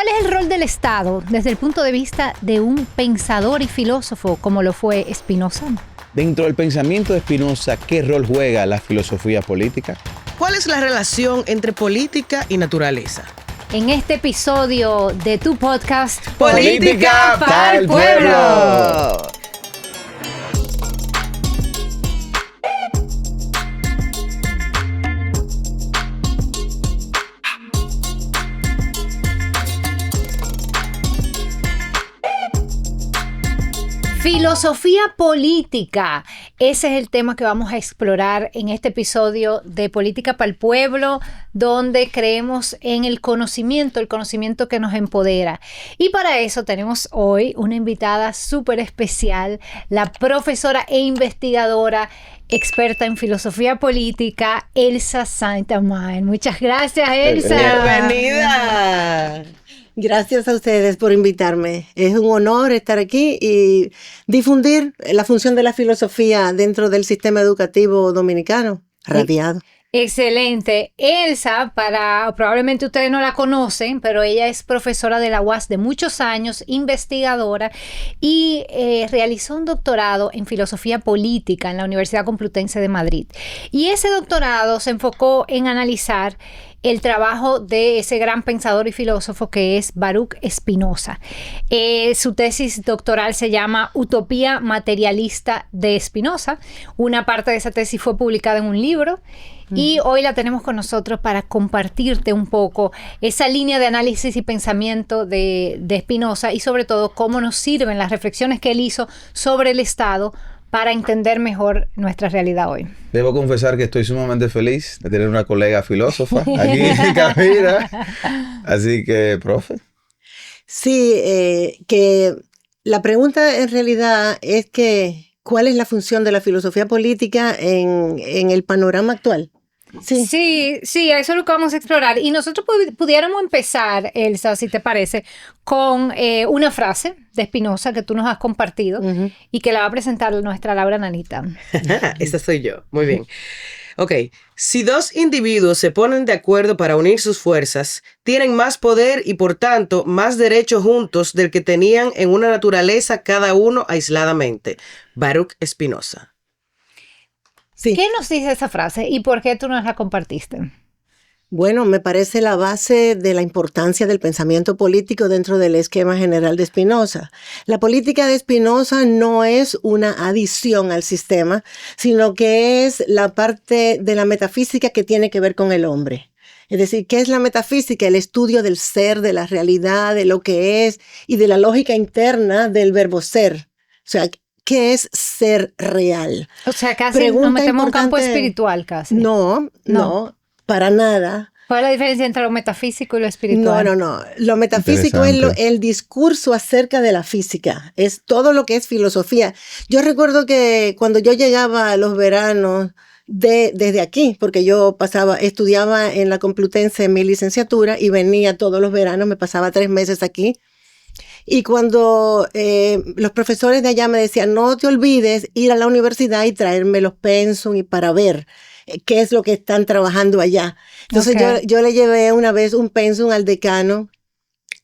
¿Cuál es el rol del Estado desde el punto de vista de un pensador y filósofo como lo fue Spinoza? Dentro del pensamiento de Spinoza, ¿qué rol juega la filosofía política? ¿Cuál es la relación entre política y naturaleza? En este episodio de tu podcast Política para el pueblo. Filosofía política. Ese es el tema que vamos a explorar en este episodio de Política para el Pueblo, donde creemos en el conocimiento que nos empodera. Y para eso tenemos hoy una invitada súper especial, la profesora e investigadora experta en filosofía política, Elsa Saint-Amand. Muchas gracias, Elsa. Bienvenida. Gracias a ustedes por invitarme. Es un honor estar aquí y difundir la función de la filosofía dentro del sistema educativo dominicano, radiado. Excelente. Elsa, probablemente ustedes no la conocen, pero ella es profesora de la UAS de muchos años, investigadora y realizó un doctorado en filosofía política en la Universidad Complutense de Madrid. Y ese doctorado se enfocó en analizar el trabajo de ese gran pensador y filósofo que es Baruch Spinoza. Su tesis doctoral se llama Utopía materialista de Spinoza. Una parte de esa tesis fue publicada en un libro y hoy la tenemos con nosotros para compartirte un poco esa línea de análisis y pensamiento de Spinoza y sobre todo cómo nos sirven las reflexiones que él hizo sobre el Estado para entender mejor nuestra realidad hoy. Debo confesar que estoy sumamente feliz de tener una colega filósofa aquí en mi cabina. Así que, profe. Sí, que la pregunta en realidad es que ¿cuál es la función de la filosofía política en el panorama actual? Sí, eso es lo que vamos a explorar. Y nosotros pudiéramos empezar, Elsa, si te parece, con una frase de Spinoza que tú nos has compartido y que la va a presentar nuestra Laura Nanita. Esa soy yo. Muy bien. Ok. Si dos individuos se ponen de acuerdo para unir sus fuerzas, tienen más poder y por tanto más derechos juntos del que tenían en una naturaleza cada uno aisladamente. Baruch Spinoza. Sí. ¿Qué nos dice esa frase y por qué tú nos la compartiste? Bueno, me parece la base de la importancia del pensamiento político dentro del esquema general de Spinoza. La política de Spinoza no es una adición al sistema, sino que es la parte de la metafísica que tiene que ver con el hombre. Es decir, ¿qué es la metafísica? El estudio del ser, de la realidad, de lo que es y de la lógica interna del verbo ser. O sea, ¿qué es ser real? O sea, casi nos metemos en un campo espiritual casi. No, para nada. ¿Cuál es la diferencia entre lo metafísico y lo espiritual? No. Lo metafísico es el discurso acerca de la física. Es todo lo que es filosofía. Yo recuerdo que cuando yo llegaba a los veranos desde aquí, porque yo estudiaba en la Complutense en mi licenciatura y venía todos los veranos, me pasaba 3 meses aquí. Y cuando los profesores de allá me decían, no te olvides ir a la universidad y traerme los pensum y para ver qué es lo que están trabajando allá. Entonces yo le llevé una vez un pensum al decano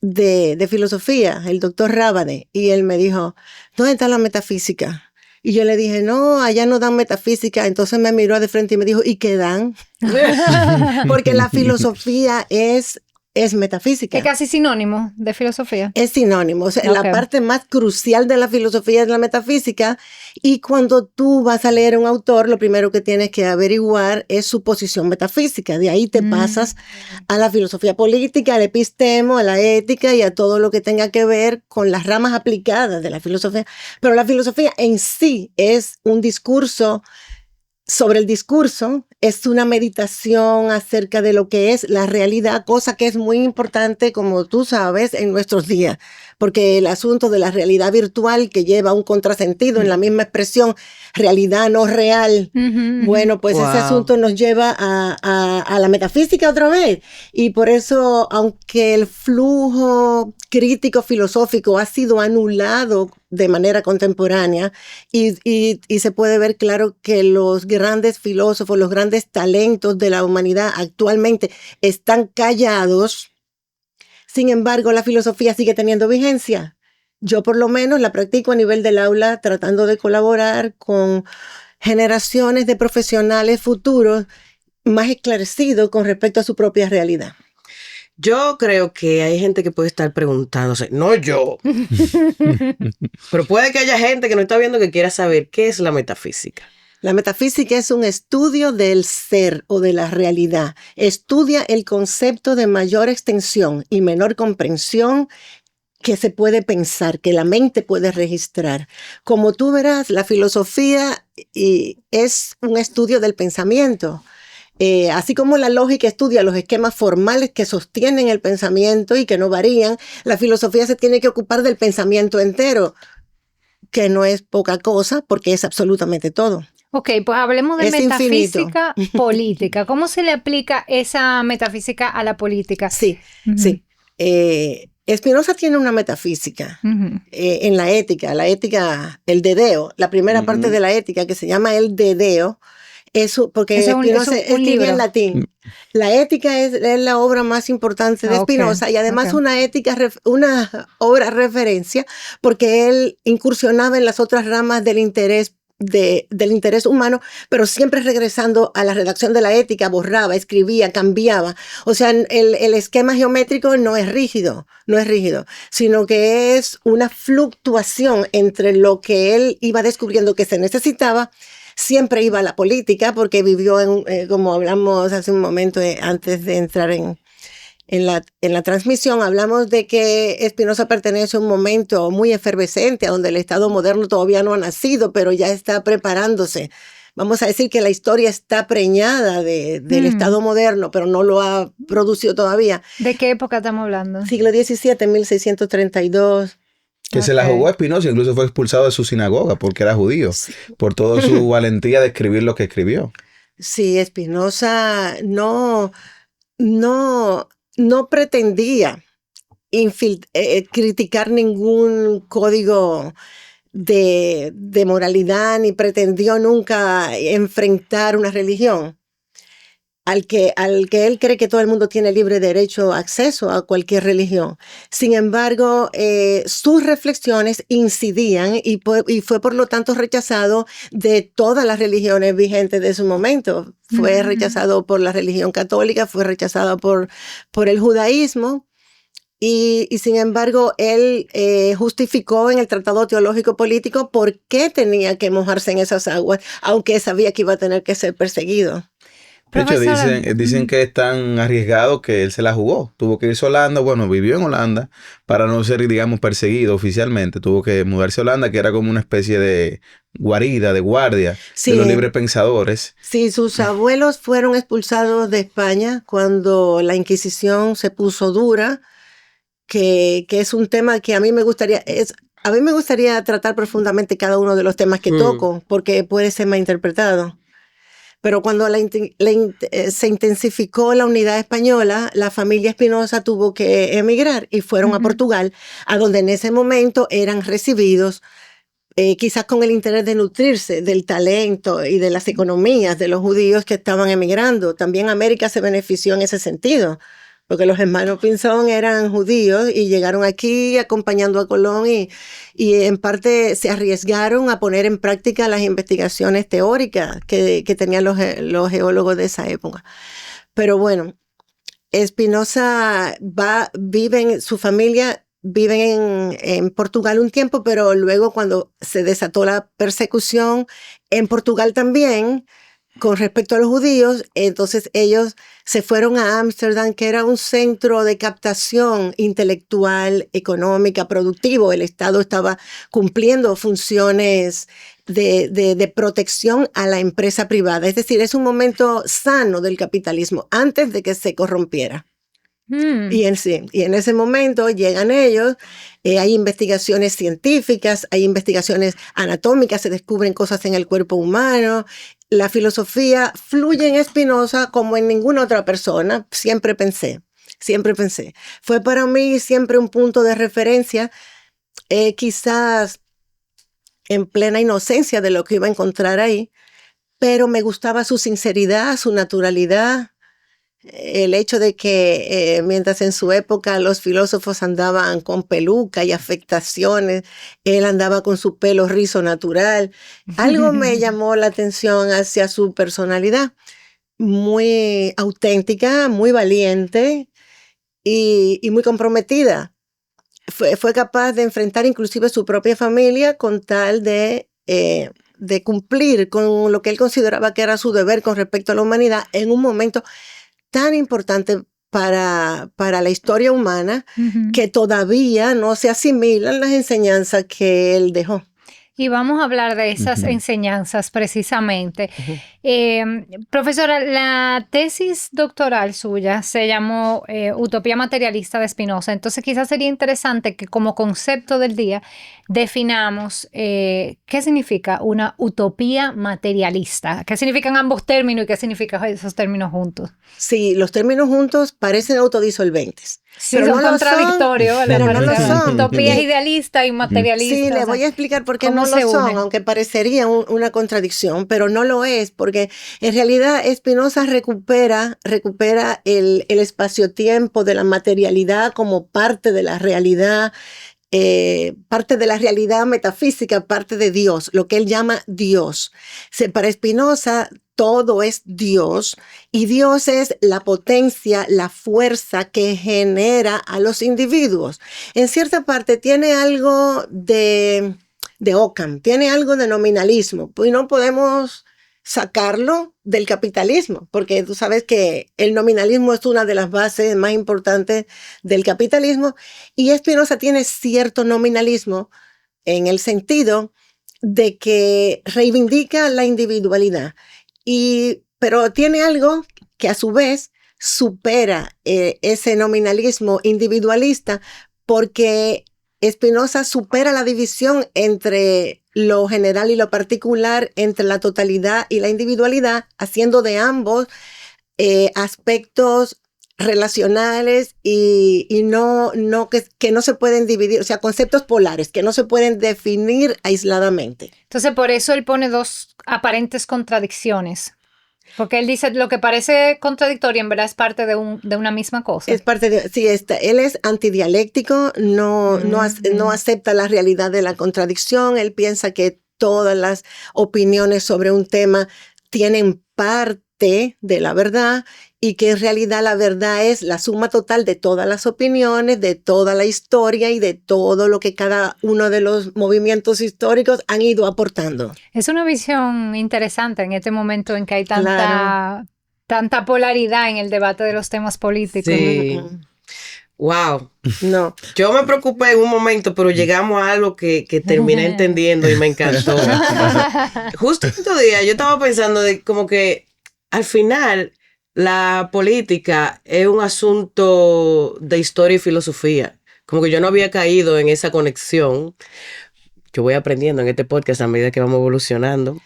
de filosofía, el doctor Rábade, y él me dijo, ¿dónde está la metafísica? Y yo le dije, no, allá no dan metafísica. Entonces me miró de frente y me dijo, ¿y qué dan? Porque la filosofía es metafísica. Es casi sinónimo de filosofía. Es sinónimo. O sea, la parte más crucial de la filosofía es la metafísica. Y cuando tú vas a leer a un autor, lo primero que tienes que averiguar es su posición metafísica. De ahí te pasas a la filosofía política, al epistemo, a la ética y a todo lo que tenga que ver con las ramas aplicadas de la filosofía. Pero la filosofía en sí es un discurso sobre el discurso, es una meditación acerca de lo que es la realidad, cosa que es muy importante, como tú sabes, en nuestros días, porque el asunto de la realidad virtual que lleva un contrasentido en la misma expresión, realidad no real, bueno, pues ese asunto nos lleva a la metafísica otra vez, y por eso, aunque el flujo crítico filosófico ha sido anulado de manera contemporánea y se puede ver claro que los grandes filósofos, los grandes talentos de la humanidad actualmente están callados, Sin embargo, la filosofía sigue teniendo vigencia. Yo por lo menos la practico a nivel del aula, tratando de colaborar con generaciones de profesionales futuros más esclarecidos con respecto a su propia realidad. Yo creo que hay gente que puede estar preguntándose, no yo, pero puede que haya gente que no está viendo que quiera saber qué es la metafísica. La metafísica es un estudio del ser o de la realidad. Estudia el concepto de mayor extensión y menor comprensión que se puede pensar, que la mente puede registrar. Como tú verás, la filosofía es un estudio del pensamiento. Así como la lógica estudia los esquemas formales que sostienen el pensamiento y que no varían, la filosofía se tiene que ocupar del pensamiento entero, que no es poca cosa porque es absolutamente todo. Ok, pues hablemos de Es metafísica política. ¿Cómo se le aplica esa metafísica a la política? Sí, sí. Spinoza tiene una metafísica en la ética, el dedeo, la primera parte de la ética que se llama el dedeo. Eso, porque Spinoza escribe en latín. La ética es la obra más importante de Spinoza y además una obra referencia porque él incursionaba en las otras ramas del interés humano, pero siempre regresando a la redacción de la ética, borraba, escribía, cambiaba. O sea, el esquema geométrico no es rígido, sino que es una fluctuación entre lo que él iba descubriendo que se necesitaba. Siempre iba a la política porque vivió, como hablamos hace un momento antes de entrar en la transmisión, hablamos de que Spinoza pertenece a un momento muy efervescente, donde el Estado moderno todavía no ha nacido, pero ya está preparándose. Vamos a decir que la historia está preñada del Estado moderno, pero no lo ha producido todavía. ¿De qué época estamos hablando? Siglo XVII, 1632. Que se la jugó a Spinoza, incluso fue expulsado de su sinagoga porque era judío, por toda su valentía de escribir lo que escribió. Sí, Spinoza no pretendía criticar ningún código de moralidad, ni pretendió nunca enfrentar una religión. Al que él cree que todo el mundo tiene libre derecho acceso a cualquier religión. Sin embargo, sus reflexiones incidían y fue por lo tanto rechazado de todas las religiones vigentes de su momento. Fue rechazado por la religión católica, fue rechazado por el judaísmo. Y sin embargo, él justificó en el Tratado Teológico Político por qué tenía que mojarse en esas aguas, aunque sabía que iba a tener que ser perseguido. De hecho, dicen que es tan arriesgado que él se la jugó. Tuvo que irse a Holanda, vivió en Holanda para no ser, digamos, perseguido oficialmente. Tuvo que mudarse a Holanda, que era como una especie de guarida, de guardia de los libres pensadores. Sí, sus abuelos fueron expulsados de España cuando la Inquisición se puso dura, que es un tema que a mí me gustaría tratar profundamente cada uno de los temas que toco, porque puede ser mal interpretado. Pero cuando se intensificó la unidad española, la familia Spinoza tuvo que emigrar y fueron a Portugal, a donde en ese momento eran recibidos, quizás con el interés de nutrirse del talento y de las economías de los judíos que estaban emigrando. También América se benefició en ese sentido, porque los hermanos Pinzón eran judíos y llegaron aquí acompañando a Colón y en parte se arriesgaron a poner en práctica las investigaciones teóricas que tenían los geólogos de esa época. Pero bueno, Spinoza su familia vive en Portugal un tiempo, pero luego cuando se desató la persecución en Portugal también, con respecto a los judíos, entonces ellos se fueron a Ámsterdam, que era un centro de captación intelectual, económica, productivo. El Estado estaba cumpliendo funciones de protección a la empresa privada. Es decir, es un momento sano del capitalismo, antes de que se corrompiera. Y en ese momento llegan ellos, hay investigaciones científicas, hay investigaciones anatómicas, se descubren cosas en el cuerpo humano. La filosofía fluye en Spinoza como en ninguna otra persona, siempre pensé. Fue para mí siempre un punto de referencia, quizás en plena inocencia de lo que iba a encontrar ahí, pero me gustaba su sinceridad, su naturalidad. el hecho de que mientras en su época los filósofos andaban con peluca y afectaciones, él andaba con su pelo rizo natural. Algo me llamó la atención hacia su personalidad, muy auténtica, muy valiente y muy comprometida. Fue capaz de enfrentar inclusive su propia familia con tal de cumplir con lo que él consideraba que era su deber con respecto a la humanidad en un momento tan importante para la historia humana, que todavía no se asimilan las enseñanzas que él dejó. Y vamos a hablar de esas enseñanzas precisamente. Profesora, la tesis doctoral suya se llamó Utopía materialista de Spinoza. Entonces quizás sería interesante que como concepto del día definamos qué significa una utopía materialista. ¿Qué significan ambos términos y qué significan esos términos juntos? Sí, los términos juntos parecen autodisolventes. Sí, pero son contradictorios. Pero no lo son. Utopía es idealista y materialista. Sí, le voy a explicar por qué no lo son, aunque parecería una contradicción, pero no lo es, porque en realidad Spinoza recupera el espacio-tiempo de la materialidad como parte de la realidad, parte de la realidad metafísica, parte de Dios, lo que él llama Dios. Para Spinoza, todo es Dios y Dios es la potencia, la fuerza que genera a los individuos. En cierta parte tiene algo de Ockham, tiene algo de nominalismo, pues no podemos sacarlo del capitalismo, porque tú sabes que el nominalismo es una de las bases más importantes del capitalismo y Spinoza tiene cierto nominalismo en el sentido de que reivindica la individualidad. Pero tiene algo que a su vez supera ese nominalismo individualista, porque Spinoza supera la división entre lo general y lo particular, entre la totalidad y la individualidad, haciendo de ambos aspectos relacionales y que no se pueden dividir, o sea, conceptos polares que no se pueden definir aisladamente. Entonces, por eso él pone dos aparentes contradicciones. Porque él dice lo que parece contradictorio en verdad es parte de una misma cosa. Es parte de, sí, él es antidialéctico, no acepta la realidad de la contradicción, él piensa que todas las opiniones sobre un tema tienen parte de la verdad y que en realidad la verdad es la suma total de todas las opiniones, de toda la historia y de todo lo que cada uno de los movimientos históricos han ido aportando. Es una visión interesante en este momento en que hay tanta polaridad en el debate de los temas políticos. Sí. Wow. No. Yo me preocupé en un momento, pero llegamos a algo que terminé entendiendo y me encantó. Justo estos días yo estaba pensando de como que al final la política es un asunto de historia y filosofía. Como que yo no había caído en esa conexión. Yo voy aprendiendo en este podcast a medida que vamos evolucionando.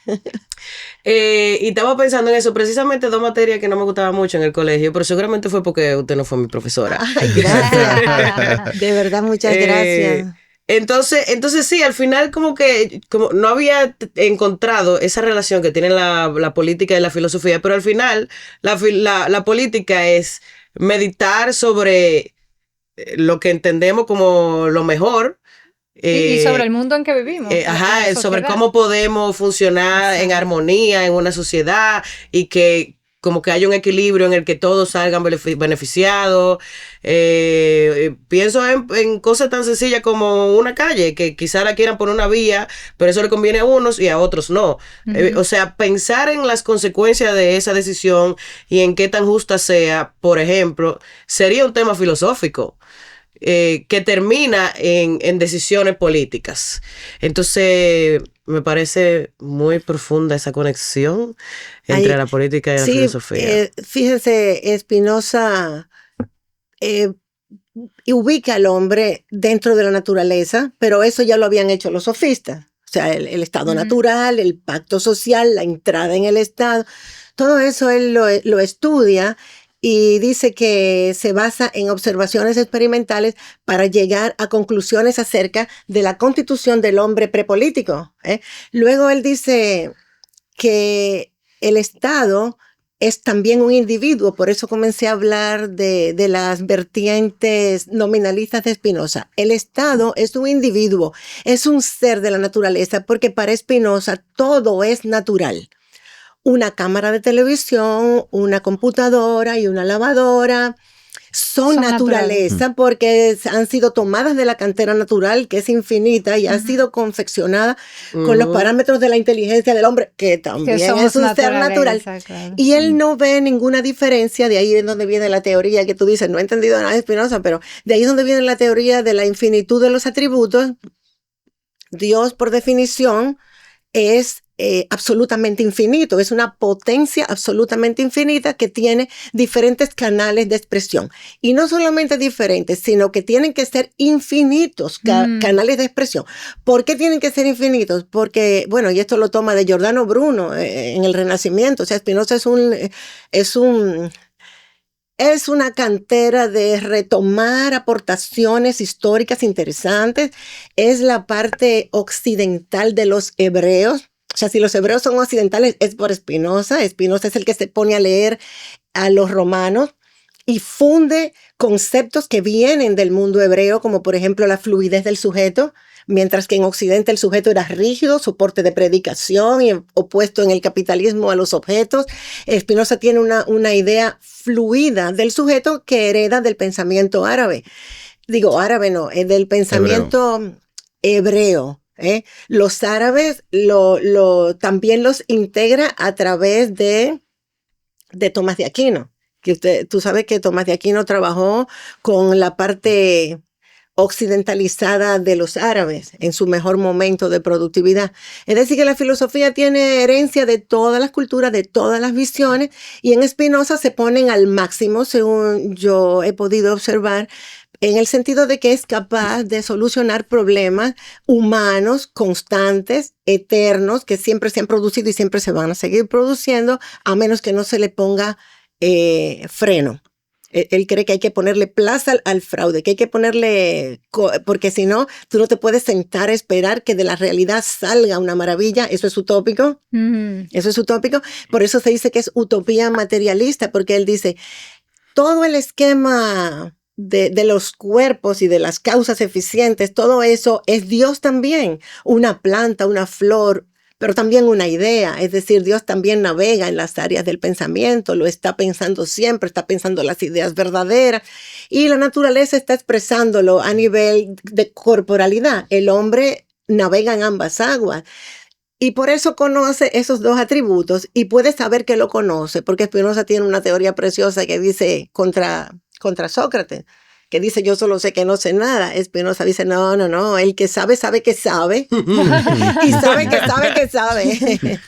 Y estaba pensando en eso, precisamente dos materias que no me gustaban mucho en el colegio, pero seguramente fue porque usted no fue mi profesora. Ay, gracias. De verdad, muchas gracias. Entonces sí, al final como no había encontrado esa relación que tiene la política y la filosofía, pero al final la política es meditar sobre lo que entendemos como lo mejor. Y sobre el mundo en que vivimos. Sobre cómo podemos funcionar en armonía en una sociedad y que como que haya un equilibrio en el que todos salgan beneficiados. Pienso en cosas tan sencillas como una calle, que quizá la quieran poner una vía, pero eso le conviene a unos y a otros no. Uh-huh. O sea, pensar en las consecuencias de esa decisión y en qué tan justa sea, por ejemplo, sería un tema filosófico. Que termina en decisiones políticas. Entonces, me parece muy profunda esa conexión entre la política y la filosofía. Fíjense, Spinoza ubica al hombre dentro de la naturaleza, pero eso ya lo habían hecho los sofistas. O sea, el estado natural, el pacto social, la entrada en el estado, todo eso él lo estudia. Y dice que se basa en observaciones experimentales para llegar a conclusiones acerca de la constitución del hombre prepolítico. Luego él dice que el Estado es también un individuo. Por eso comencé a hablar de las vertientes nominalistas de Spinoza. El Estado es un individuo, es un ser de la naturaleza, porque para Spinoza todo es natural. Una cámara de televisión, una computadora y una lavadora son naturaleza porque han sido tomadas de la cantera natural, que es infinita y ha sido confeccionada con los parámetros de la inteligencia del hombre, que también es un ser natural. Claro. Y él no ve ninguna diferencia, de ahí es donde viene la teoría que tú dices, no he entendido nada de Spinoza, pero de ahí es donde viene la teoría de la infinitud de los atributos. Dios, por definición, es absolutamente infinito, es una potencia absolutamente infinita que tiene diferentes canales de expresión. Y no solamente diferentes, sino que tienen que ser infinitos canales de expresión. ¿Por qué tienen que ser infinitos? Porque, bueno, y esto lo toma de Giordano Bruno en el Renacimiento. O sea, Spinoza es una cantera de retomar aportaciones históricas interesantes. Es la parte occidental de los hebreos. O sea, si los hebreos son occidentales, es por Spinoza. Spinoza es el que se pone a leer a los romanos y funde conceptos que vienen del mundo hebreo, como por ejemplo la fluidez del sujeto, mientras que en Occidente el sujeto era rígido, soporte de predicación y opuesto en el capitalismo a los objetos. Spinoza tiene una idea fluida del sujeto que hereda del pensamiento árabe. Digo, árabe no, del pensamiento hebreo. Los árabes también los integra a través de Tomás de Aquino, que tú sabes que Tomás de Aquino trabajó con la parte occidentalizada de los árabes en su mejor momento de productividad. Es decir, que la filosofía tiene herencia de todas las culturas, de todas las visiones, y en Spinoza se ponen al máximo, según yo he podido observar, en el sentido de que es capaz de solucionar problemas humanos constantes, eternos, que siempre se han producido y siempre se van a seguir produciendo, a menos que no se le ponga freno. Él cree que hay que ponerle plaza al fraude, que hay que ponerle, porque si no, tú no te puedes sentar a esperar que de la realidad salga una maravilla. Eso es utópico. Eso es utópico. Por eso se dice que es utopía materialista, porque él dice, todo el esquema de los cuerpos y de las causas eficientes, todo eso es Dios también. Una planta, una flor, pero también una idea. Es decir, Dios también navega en las áreas del pensamiento, lo está pensando siempre, está pensando las ideas verdaderas, y la naturaleza está expresándolo a nivel de corporalidad. El hombre navega en ambas aguas. Y por eso conoce esos dos atributos y puede saber que lo conoce, porque Spinoza tiene una teoría preciosa que dice contra Sócrates, que dice yo solo sé que no sé nada. Spinoza dice no, el que sabe, sabe que sabe y sabe que sabe que sabe.